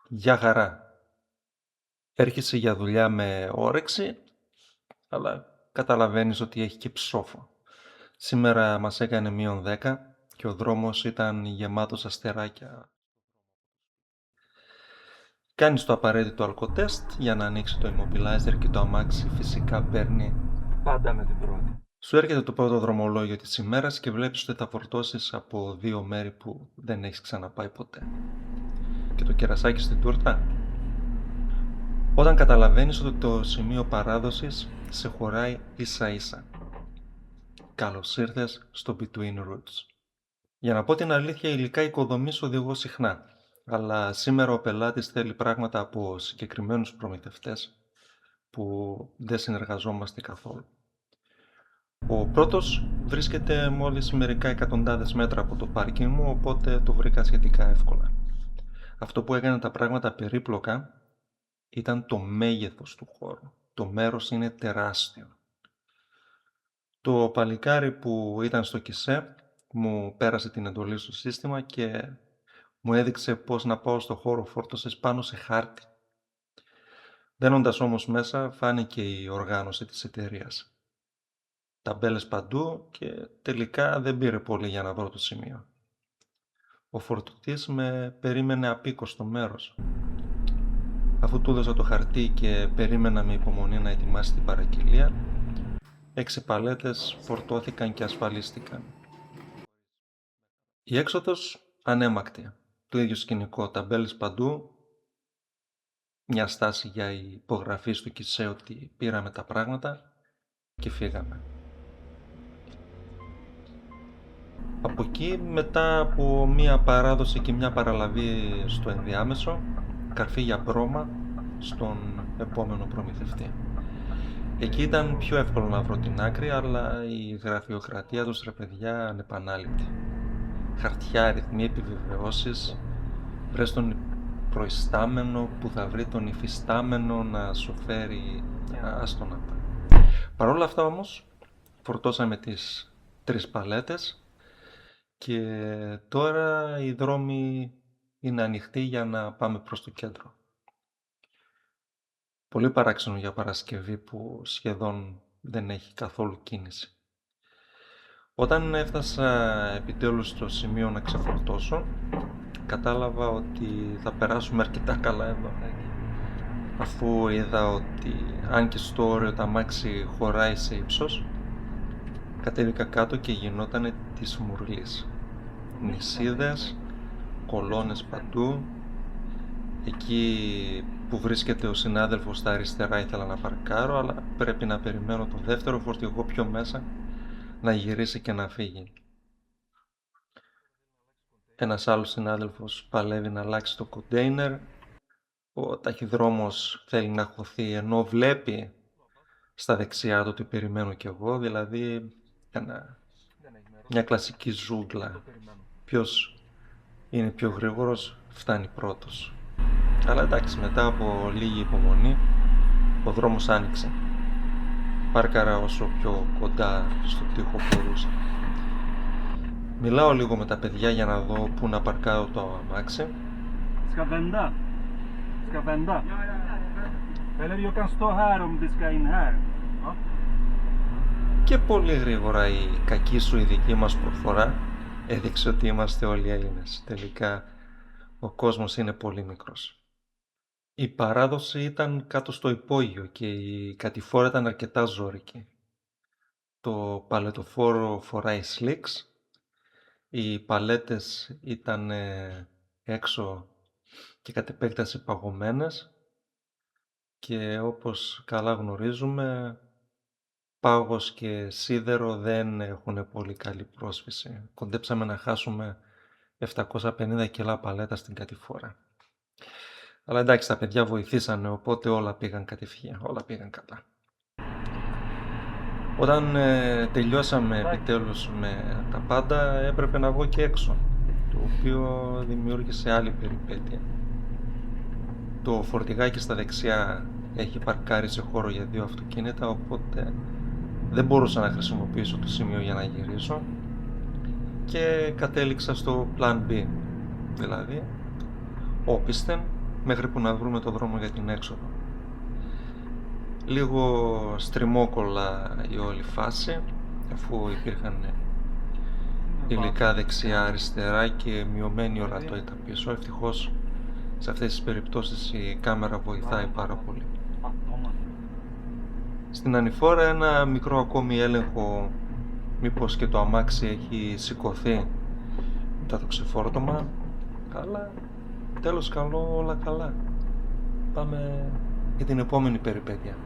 Για χαρά. Έρχεσαι για δουλειά με όρεξη, αλλά καταλαβαίνεις ότι έχει και ψόφο. Σήμερα μας έκανε -10 και ο δρόμος ήταν γεμάτος αστεράκια. Κάνεις το απαραίτητο αλκοτέστ για να ανοίξει το immobilizer και το αμάξι φυσικά παίρνει πάντα με την πρώτη. Σου έρχεται το πρώτο δρομολόγιο της ημέρας και βλέπεις ότι θα φορτώσεις από 2 μέρη που δεν έχεις ξαναπάει ποτέ. Και το κερασάκι στην τούρτα. Όταν καταλαβαίνεις ότι το σημείο παράδοσης σε χωράει ίσα ίσα. Καλώς ήρθες στο Between Roots. Για να πω την αλήθεια, υλικά οικοδομής οδηγώ συχνά, αλλά σήμερα ο πελάτης θέλει πράγματα από συγκεκριμένους προμηθευτές που δεν συνεργαζόμαστε καθόλου. Ο πρώτος βρίσκεται μόλις μερικά εκατοντάδες μέτρα από το πάρκινγκ μου, οπότε το βρήκα σχετικά εύκολα. Αυτό που έκανε τα πράγματα περίπλοκα ήταν το μέγεθος του χώρου. Το μέρος είναι τεράστιο. Το παλικάρι που ήταν στο κισέ μου πέρασε την εντολή στο σύστημα και μου έδειξε πώς να πάω στο χώρο φόρτωσης πάνω σε χάρτη. Μπαίνοντας όμως μέσα φάνηκε η οργάνωση της εταιρείας. Ταμπέλες παντού και τελικά δεν πήρε πολύ για να βρω το σημείο. Ο φορτωτής με περίμενε απίκοστο μέρος. Αφού του έδωσα το χαρτί και περίμενα με υπομονή να ετοιμάσει την παραγγελία, 6 παλέτες φορτώθηκαν και ασφαλίστηκαν. Η έξοδος ανέμακτη. Το ίδιο σκηνικό, ταμπέλες παντού, μια στάση για υπογραφή στο κισέ ότι πήραμε τα πράγματα και φύγαμε. Από εκεί, μετά από μια παράδοση και μια παραλαβή στο ενδιάμεσο, καρφί για μπρώμα στον επόμενο προμηθευτή. Εκεί ήταν πιο εύκολο να βρω την άκρη, αλλά η γραφειοκρατία τους, ρε παιδιά, ανεπανάληπτη. Χαρτιά, αριθμοί, επιβεβαιώσεις, βρες τον προϊστάμενο που θα βρει τον υφιστάμενο να σου φέρει άστο να πάει. Παρ' όλα αυτά όμως, φορτώσαμε τις 3 παλέτες και τώρα οι δρόμοι είναι ανοιχτοί για να πάμε προς το κέντρο. Πολύ παράξενο για Παρασκευή που σχεδόν δεν έχει καθόλου κίνηση. Όταν έφτασα επιτέλους στο σημείο να ξεφορτώσω, κατάλαβα ότι θα περάσουμε αρκετά καλά εδώ. Αφού είδα ότι αν και στο όριο το αμάξι χωράει σε ύψος, κατέβηκα κάτω και γινότανε της μουρλής. Νησίδες, κολόνες παντού. Εκεί που βρίσκεται ο συνάδελφος στα αριστερά ήθελα να παρκάρω, αλλά πρέπει να περιμένω το δεύτερο φορτηγό πιο μέσα να γυρίσει και να φύγει. Ένας άλλος συνάδελφος παλεύει να αλλάξει το κοντέινερ. Ο ταχυδρόμος θέλει να χωθεί ενώ βλέπει στα δεξιά του ότι περιμένω κι εγώ, δηλαδή μια κλασική ζούγκλα. Ποιος είναι πιο γρήγορος φτάνει πρώτος. Αλλά εντάξει, μετά από λίγη υπομονή ο δρόμος άνοιξε. Πάρκαρα όσο πιο κοντά στο τοίχο μπορούσα. Μιλάω λίγο με τα παιδιά για να δω πού να παρκάρω το αμάξι. Ska vända? Ska vända? Eller jag kan stå här om det ska in här. Ja. Και πολύ γρήγορα η κακή σου ειδική μας προφορά έδειξε ότι είμαστε όλοι Έλληνες. Τελικά ο κόσμος είναι πολύ μικρός. Η παράδοση ήταν κάτω στο υπόγειο και η κατηφόρα ήταν αρκετά ζώρικη. Το παλετοφόρο φοράει slicks, οι παλέτες ήταν έξω και κατ' επέκταση παγωμένες και όπως καλά γνωρίζουμε, πάγος και σίδερο δεν έχουν πολύ καλή πρόσφυση. Κοντέψαμε να χάσουμε 750 κιλά παλέτα στην κατηφόρα. Αλλά εντάξει, τα παιδιά βοηθήσανε, οπότε όλα πήγαν κατευθείαν, όλα πήγαν καλά. Όταν τελειώσαμε επιτέλους με τα πάντα, έπρεπε να βγω και έξω, το οποίο δημιούργησε άλλη περιπέτεια. Το φορτηγάκι στα δεξιά έχει παρκάρει σε χώρο για 2 αυτοκίνητα, οπότε δεν μπορούσα να χρησιμοποιήσω το σημείο για να γυρίσω και κατέληξα στο Plan B, δηλαδή όπισθεν μέχρι που να βρούμε το δρόμο για την έξοδο. Λίγο στριμόκολλα η όλη φάση, αφού υπήρχαν υλικά δεξιά-αριστερά και μειωμένη ορατότητα πίσω. Ευτυχώς σε αυτές τις περιπτώσεις η κάμερα βοηθάει πάρα πολύ. Στην ανηφόρα ένα μικρό ακόμη έλεγχο μήπως και το αμάξι έχει σηκωθεί μετά το ξεφόρτωμα, αλλά τέλος καλό, όλα καλά. Πάμε για την επόμενη περιπέτεια.